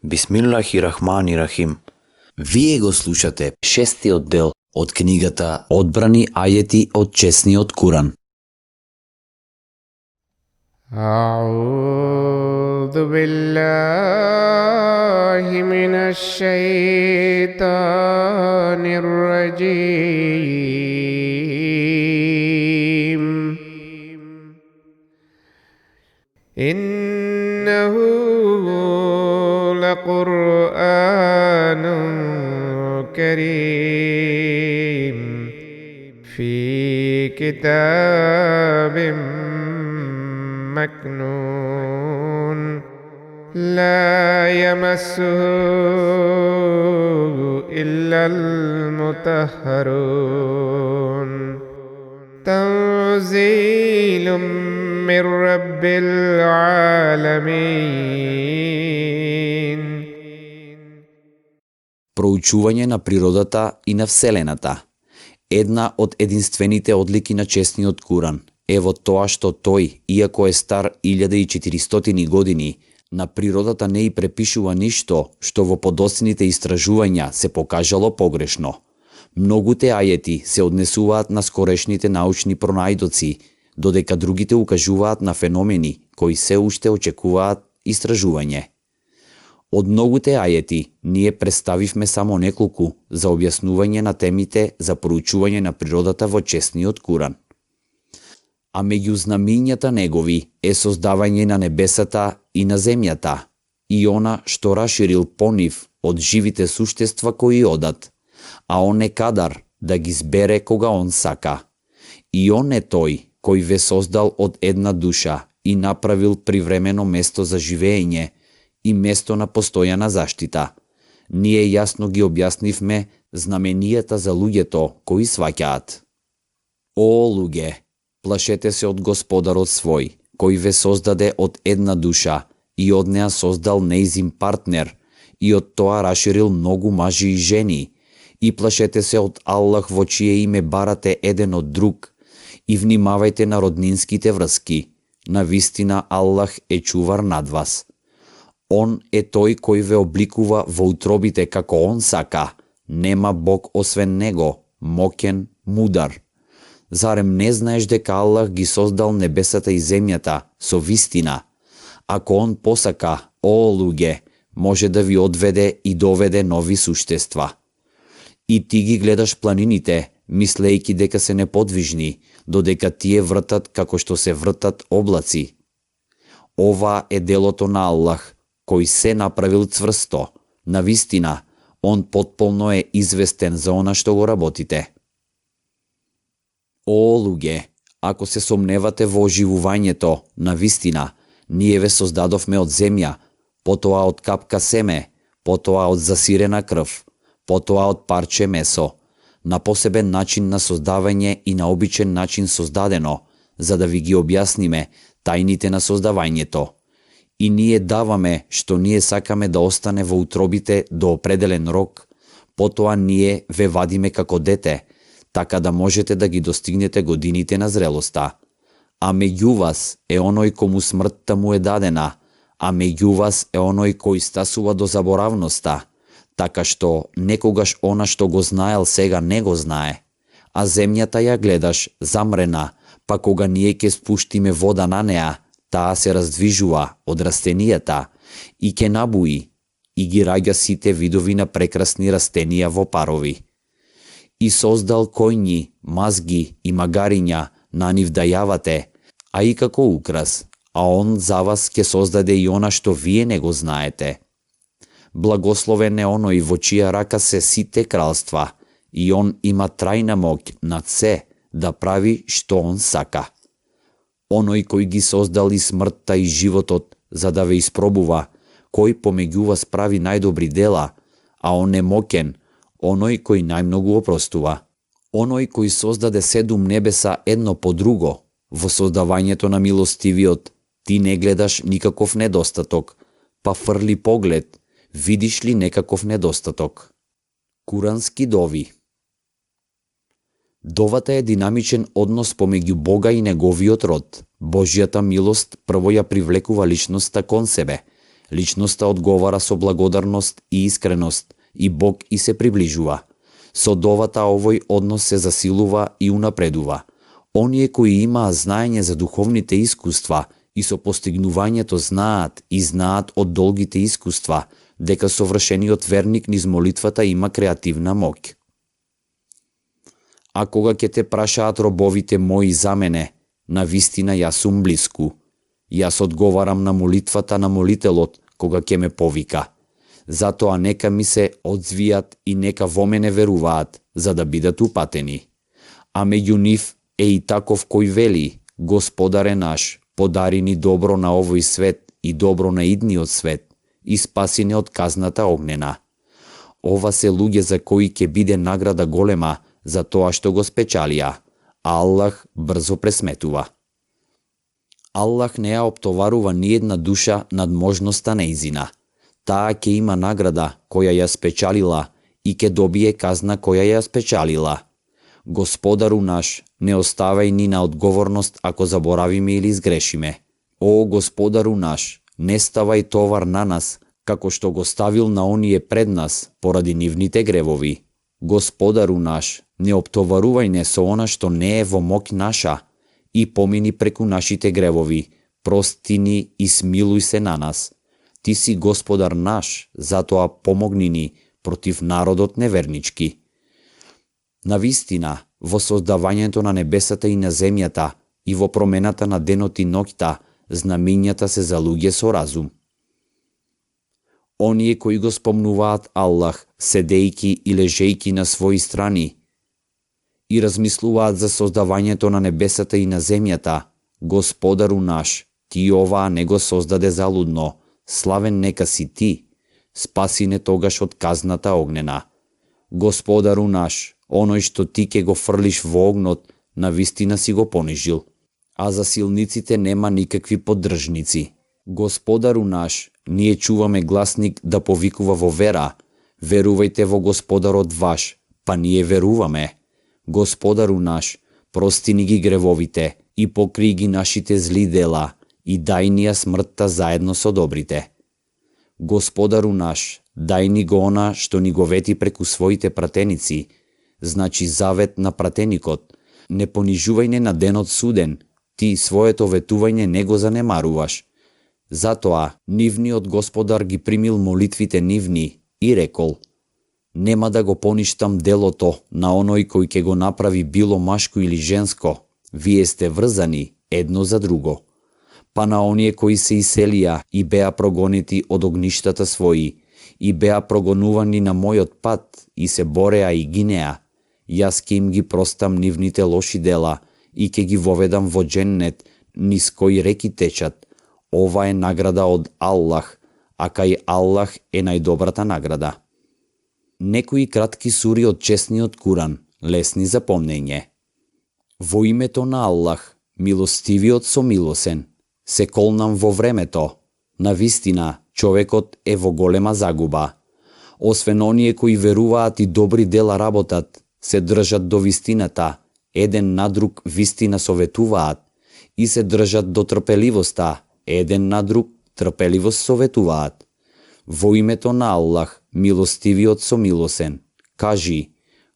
Бисмиллахи-рахмани-рахим. Вие го слушате шестиот дел од книгата Одбрани ајети од чесниот Куран. أعوذ بالله من الشيطان الرجيم إنه لقرآن كريم في كتاب مكنون لا يمسه إلا المطهرون تنزيل من رب العالمين. Проучување на природата и на Вселената. Една од единствените одлики на чесниот Куран е во тоа што тој, иако е стар 1400 години, на природата не и препишува ништо што во подоцните истражувања се покажало погрешно. Многуте ајети се однесуваат на скорешните научни пронајдоци, додека другите укажуваат на феномени кои се уште очекуваат истражување. Од многуте ајети ние представивме само неколку за објаснување на темите за проучување на природата во чесниот Куран. А меѓу знамињата негови е создавање на небесата и на земјата, и она што раширил по нив од живите суштества кои одат, а он е кадар да ги збере кога он сака. И он е тој кој ве создал од една душа и направил привремено место за живење и место на постојана заштита. Ние јасно ги објаснивме знаменијата за луѓето кои сваќаат. О, луѓе, плашете се од Господарот свој, кој ве создаде од една душа и од неа создал нејзин партнер и од тоа раширил многу мажи и жени, и плашете се од Аллах во чие име барате еден од друг, и внимавајте на роднинските врски. Навистина Аллах е чувар над вас. Он е тој кој ве обликува во утробите како он сака. Нема Бог освен него, моќен, мудар. Зарем не знаеш дека Аллах ги создал небесата и земјата со вистина? Ако он посака, о луѓе, може да ви одведе и доведе нови суштества. И ти ги гледаш планините, мислејќи дека се неподвижни, додека тие вртат како што се вртат облаци. Ова е делото на Аллах, кој се направил цврсто. Навистина, он потполно е известен за она што го работите. О, луѓе, ако се сомневате во оживувањето, навистина, ние ве создадовме од земја, потоа од капка семе, потоа од засирена крв, потоа од парче месо, на посебен начин на создавање и на обичен начин создадено, за да ви ги објасниме тајните на создавањето. И ние даваме што ние сакаме да остане во утробите до определен рок, потоа ние ве вадиме како дете, така да можете да ги достигнете годините на зрелоста. А меѓу вас е оној кому смртта му е дадена, а меѓу вас е оној кој стасува до заборавноста, така што некогаш она што го знаел сега не го знае. А земјата ја гледаш замрена, па кога ние ќе спуштиме вода на неа, таа се раздвижува од растенијата и ќе набуи и ги раѓа сите видови на прекрасни растенија во парови. И создал коњи, мазги и магариња на нив да јавате, а и како украс, а он за вас ќе создаде и она што вие не го знаете. Благословен е оној во чија рака се сите кралства, и он има трајна моќ над се да прави што он сака. Оној кој ги создал и смртта и животот, за да ве испробува, кој помеѓу вас прави најдобри дела, а он е моќен, оној кој најмногу опростува. Оној кој создаде 7 небеса едно по друго, во создавањето на милостивиот, ти не гледаш никаков недостаток, па фрли поглед, видиш ли некаков недостаток? Курански дови. Довата е динамичен однос помеѓу Бога и неговиот род. Божјата милост прво ја привлекува личноста кон себе. Личноста одговара со благодарност и искреност и Бог и се приближува. Со довата овој однос се засилува и унапредува. Оние кои имаат знаење за духовните искуства и со постигнувањето знаат од долгите искуства, дека совршениот верник низ молитвата има креативна моќ. А кога ќе те прашаат робовите мои за мене, навистина јас сум блиску. Јас одговарам на молитвата на молителот кога ќе ме повика. Затоа нека ми се одзвијат и нека во мене веруваат, за да бидат упатени. А меѓу нив е и таков кој вели: Господаре наш, подари ни добро на овој свет и добро на идниот свет и спаси не од казната огнена. Ова се луѓе за кои ќе биде награда голема за тоа што го спечалија, а Аллах брзо пресметува. Аллах не ја оптоварува ниедна душа над можноста неизина. Таа ќе има награда која ја спечалила и ќе добие казна која ја спечалила. Господару наш, не оставај ни на одговорност ако заборавиме или изгрешиме. О, Господару наш, не ставај товар на нас, како што го ставил на оние пред нас, поради нивните гревови. Господару наш, не оптоварувај не со она што не е во моќ наша, и помини преку нашите гревови, прости ни и смилуј се на нас. Ти си Господар наш, затоа помогни ни против народот невернички. Навистина, во создавањето на небесата и на земјата и во промената на денот и ноќта, знамињата се за луѓе со разум. Оние кои го спомнуваат Аллах, седејки и лежејки на своји страни, и размислуваат за создавањето на небесата и на земјата, Господару наш, ти оваа не го создаде залудно, славен нека си ти, спаси не тогаш од казната огнена. Господару наш, оној што ти ке го фрлиш во огнот, навистина си го понижил, а за силниците нема никакви поддржници. Господару наш, ние чуваме гласник да повикува во вера, верувајте во Господарот ваш, па ние веруваме. Господару наш, прости ни ги гревовите и покри ги нашите зли дела и дај ни ја смртта заедно со добрите. Господару наш, дај ни го она што ни го вети преку своите пратеници, значи завет на пратеникот. Не понижувај не на денот суден, ти своето ветување не го занемаруваш. Затоа нивниот Господар ги примил молитвите нивни и рекол: нема да го поништам делото на оној кој ќе го направи било машко или женско, вие сте врзани едно за друго. Па на оние кои се иселија и беа прогонети од огништата своји, и беа прогонувани на мојот пат, и се бореа и гинеа, јас ќе им ги простам нивните лоши дела и ќе ги воведам во дженнет, низ кој реки течат. Ова е награда од Аллах, а кај Аллах е најдобрата награда. Некои кратки сури од честниот Куран, лесни за помнење. Во името на Аллах, милостивиот со милосен, се колнам во времето. Навистина, човекот е во голема загуба. Освен оние кои веруваат и добри дела работат, се држат до вистината, еден на друг вистина советуваат, и се држат до трпеливоста, еден на друг трпеливост советуваат. Во името на Аллах, милостивиот со милосен, кажи: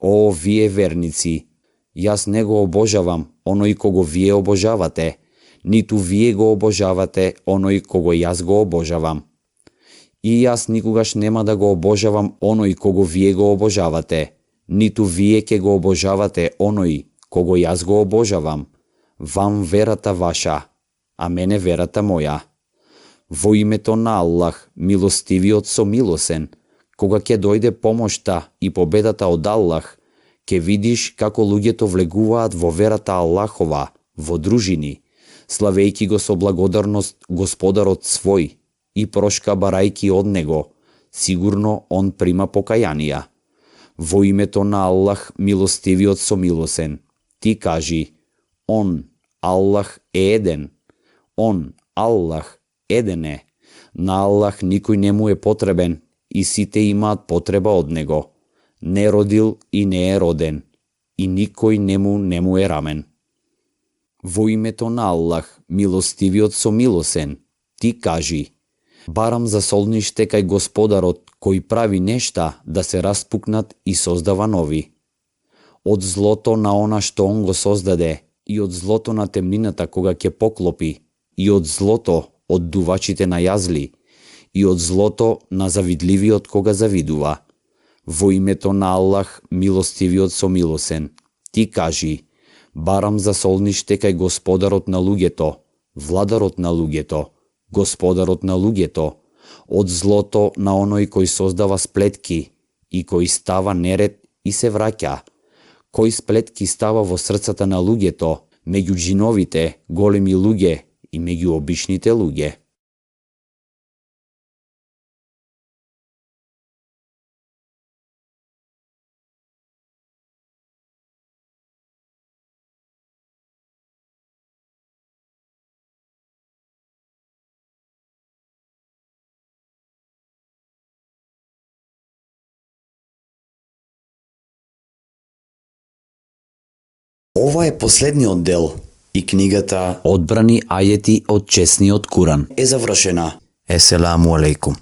о, вие верници, јас не го обожавам оној кого вие обожавате, ниту вие го обожавате оној кого јас го обожавам. И јас никогаш нема да го обожавам оној кого вие го обожавате, ниту вие ќе го обожавате оној кого јас го обожавам. Вам верата ваша, а мене верата моја. Во името на Аллах, милостивиот со милосен, кога ќе дојде помошта и победата од Аллах, ќе видиш како луѓето влегуваат во верата Аллахова, во дружини, славејќи го со благодарност Господарот свој и прошка барајки од него, сигурно он прима покаянија. Во името на Аллах, милостивиот со милосен, ти кажи: он, Аллах е еден, он, Аллах, еден е, на Аллах никој не му е потребен и сите имаат потреба од него, не родил и не е роден, и никој не му е рамен. Во името на Аллах, милостивиот со милосен, ти кажи: Барам за солниште кај Господарот, кој прави нешта да се распукнат и создава нови. Од злото на она што он го создаде, и од злото на темнината кога ќе поклопи, и од злото од дувачите на јазли, и од злото на завидливиот кога завидува. Во името на Аллах, милостивиот со милосен, ти кажи: барам за солниште кај Господарот на луѓето, владарот на луѓето, Господарот на луѓето, од злото на оној кој создава сплетки и кој става неред и се враќа, кој сплетки става во срцата на луѓето, меѓу џиновите, големи луѓе и меѓу обичните луѓе. Ова е последниот дел и книгата Одбрани ајети од чесниот Куран е завршена. Еселаму алейкум.